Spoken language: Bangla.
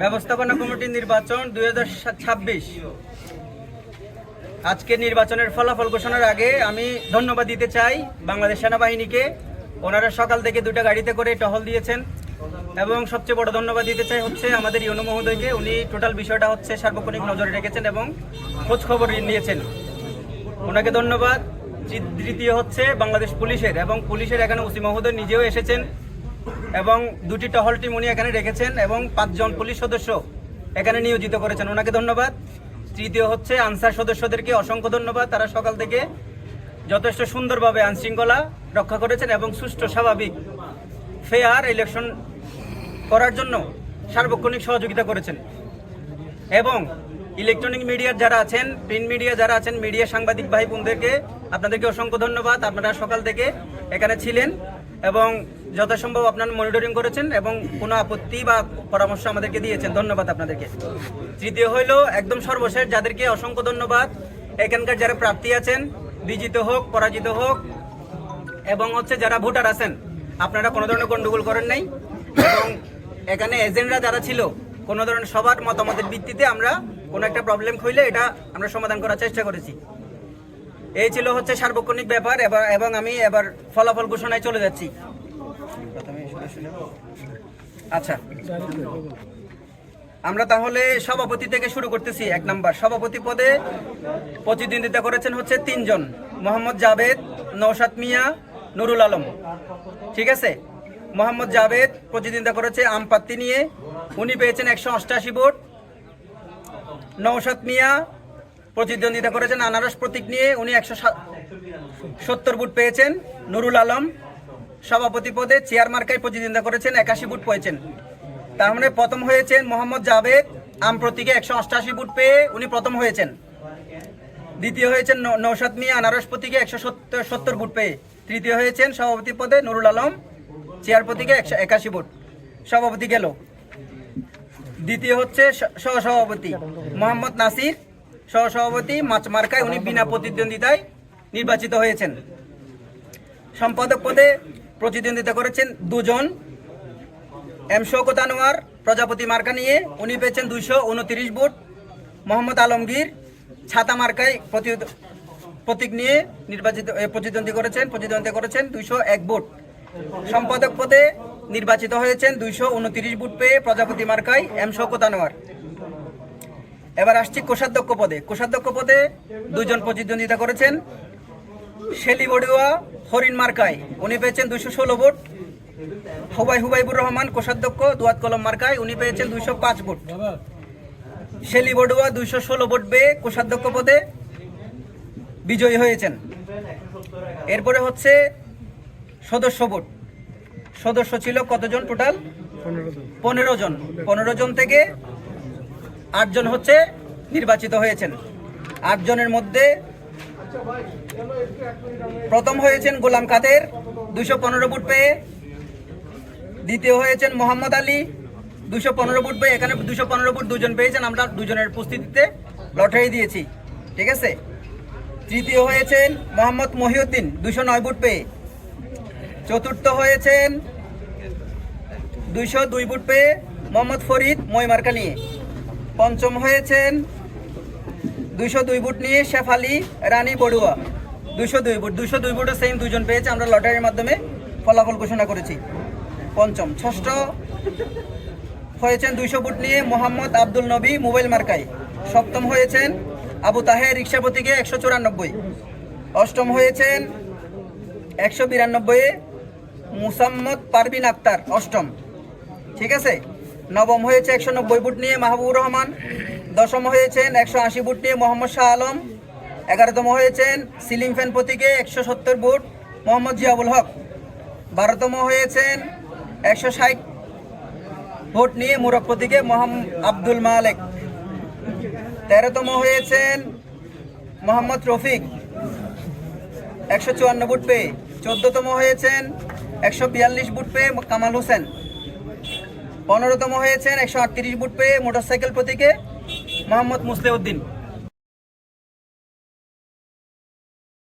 ব্যবস্থাপনা কমিটির নির্বাচন 2026। আজকে নির্বাচনের ফলাফল ঘোষণার আগে আমি ধন্যবাদ দিতে চাই বাংলাদেশ সেনাবাহিনীকে। ওনারা সকাল থেকে 2টা গাড়িতে করে টহল দিয়েছেন এবং সবচেয়ে বড় ধন্যবাদ দিতে চাই হচ্ছে আমাদের ইউনো মহোদয়কে। উনি টোটাল বিষয়টা হচ্ছে সার্বক্ষণিক নজরে রেখেছেন এবং খোঁজ খবর নিয়েছেন, ওনাকে ধন্যবাদ। দ্বিতীয় হচ্ছে বাংলাদেশ পুলিশের, এবং পুলিশের এখানে ওসি মহোদয় নিজেও এসেছেন এবং 2টি টহল টিম উনি এখানে রেখেছেন এবং 5 জন পুলিশ সদস্য এখানে নিয়োজিত করেছেন, ওনাকে ধন্যবাদ। তৃতীয় হচ্ছে আনসার সদস্যদেরকে অসংখ্য ধন্যবাদ। তারা সকাল থেকে যথেষ্ট সুন্দরভাবে আইনশৃঙ্খলা রক্ষা করেছেন এবং সুষ্ঠু স্বাভাবিক ফেয়ার ইলেকশন করার জন্য সার্বক্ষণিক সহযোগিতা করেছেন। এবং ইলেকট্রনিক মিডিয়ার যারা আছেন, প্রিন্ট মিডিয়া যারা আছেন, মিডিয়া সাংবাদিক ভাই বোনদেরকে আপনাদেরকে অসংখ্য ধন্যবাদ। আপনারা সকাল থেকে এখানে ছিলেন এবং যথাসম্ভব আপনারা মনিটরিং করেছেন এবং কোনো আপত্তি বা পরামর্শ আমাদেরকে দিয়েছেন, ধন্যবাদ আপনাদেরকে। তৃতীয় হইল একদম সর্বশেষ যাদেরকে অসংখ্য ধন্যবাদ, এখানকার যারা প্রার্থী আছেন, বিজিত হোক পরাজিত হোক, এবং হচ্ছে যারা ভোটার আছেন, আপনারা কোনো ধরনের গন্ডগোল করেন নাই এবং এখানে এজেন্টরা যারা ছিল কোনো ধরনের সবার মতামতের ভিত্তিতে আমরা কোনো একটা প্রবলেম হইলে এটা আমরা সমাধান করার চেষ্টা করেছি। এই ছিল হচ্ছে সার্বক্ষণিক ব্যাপার। এবং আমি এবার ফলাফল ঘোষণায় চলে যাচ্ছি। আচ্ছা, আমরা তাহলে সভাপতি থেকে শুরু করতেছি। 1 নাম্বার সভাপতি পদে প্রতিদ্বন্দ্বিতা করেছেন হচ্ছে 3 জন, মোহাম্মদ জাভেদ, নওশাদ মিয়া, নুরুল আলম। ঠিক আছে, মোহাম্মদ জাভেদ প্রতিদ্বন্দ্বিতা করেছে আম প্রার্থী নিয়ে, উনি পেয়েছেন 188 ভোট। নওশাদ মিয়া প্রতিদ্বন্দ্বিতা করেছেন আনারস প্রতীক নিয়ে, উনি 170 ভোট পেয়েছেন। নুরুল আলম সভাপতি পদে চেয়ার মার্কায় প্রতিদ্বন্দ্বিতা করেছেন, 81 ভোট পেয়েছেন। তার মানে প্রথম হয়েছেন মোহাম্মদ জাভেদ, আম প্রতীকে 188 ভোট পেয়ে উনি প্রথম হয়েছেন। দ্বিতীয় হয়েছেন নওশাদ মিয়া, আনারস প্রতীকে 170 ভোট পেয়ে। তৃতীয় হয়েছেন সভাপতি পদে নুরুল আলম, চেয়ার প্রতীকে 181 ভোট। সভাপতি গেল। দ্বিতীয় হচ্ছে সহসভাপতি মোহাম্মদ নাসির, সহসভাপতি মাছ মার্কায়, উনি বিনা প্রতিদ্বন্দ্বিতায় নির্বাচিত হয়েছেন। সম্পাদক পদে প্রতিদ্বন্দ্বিতা করেছেন 2 জন, এম শওকত আনোয়ার প্রজাপতি মার্কা নিয়ে, উনি পেয়েছেন 229 ভোট। মোহাম্মদ আলমগীর ছাতা মার্কায় প্রতীক নিয়ে প্রতিদ্বন্দ্বিতা করেছেন 201 ভোট। সম্পাদক পদে নির্বাচিত হয়েছেন 229 ভোট পেয়ে প্রজাপতি মার্কায় এম শওকত আনোয়ার। এবার আসছি কোষাধ্যক্ষ পদে। কোষাধ্যক্ষ পদে 2 জন প্রতিদ্বন্দ্বিতা করেছেন, শেলি বড়ুয়া হরিণ মার্কায়, উনি পেয়েছেন 216 ভোট। হুবাইবুর রহমান কোষাধ্যক্ষ দুয়াত কলম মার্কায়, উনি পেয়েছেন 205 ভোট। শেলি বড়ুয়া 216 ভোট পেয়ে কোষাধ্যক্ষ পদে বিজয়ী হয়েছেন। এরপরে হচ্ছে সদস্য ভোট। সদস্য ছিল কতজন টোটাল? 15 জন। 15 জন থেকে 8 জন হচ্ছে নির্বাচিত হয়েছেন। 8 জনের মধ্যে প্রথম হয়েছেন গোলাম কাদের, 215 ভোট পেয়ে। দ্বিতীয় হয়েছেন মোহাম্মদ আলী, 215 ভোট পেয়ে। এখানে 215 ভোট 2 জন পেয়েছেন, আমরা 2 জনের উপস্থিতিতে লটারি দিয়েছি। ঠিক আছে। তৃতীয় হয়েছেন মোহাম্মদ মহিউদ্দিন, 209 ভোট পেয়ে। চতুর্থ হয়েছেন 202 ভোট পেয়ে মোহাম্মদ ফরিদ মই মার্কা নিয়ে। পঞ্চম হয়েছেন 202 ভোট নিয়ে শেফ আলী রানী বড়ুয়া, 202 ভোট। 202 ভোটও সেম 2 জন পেয়েছে, আমরা লটারির মাধ্যমে ফলাফল ঘোষণা করেছি। পঞ্চম। ষষ্ঠ হয়েছেন 200 ভোট নিয়ে মোহাম্মদ আব্দুল নবী মোবাইল মার্কায়। সপ্তম হয়েছেন আবু তাহের রিক্সা প্রতীকে 194। অষ্টম হয়েছেন 192 মুসাম্মদ পারভিন আক্তার, অষ্টম। ঠিক আছে। নবম হয়েছে 190 ভোট নিয়ে মাহবুবুর রহমান। দশম হয়েছেন 180 ভোট নিয়ে মোহাম্মদ শাহ আলম। 11তম হয়েছেন সিলিং ফ্যান প্রতীকে 170 ভোট মোহাম্মদ জিয়াউল হক। 12তম হয়েছেন 160 ভোট নিয়ে মুরক প্রতীকে মোহাম্মদ আব্দুল মালেক। 13তম হয়েছেন মোহাম্মদ রফিক, 154 ভোট পেয়ে। 14তম হয়েছেন 142 ভোট পেয়ে কামাল হোসেন। 15তম হয়েছেন 138 ভোট পেয়ে মোটরসাইকেল প্রতীকে মোহাম্মদ মুসলিউদ্দিন।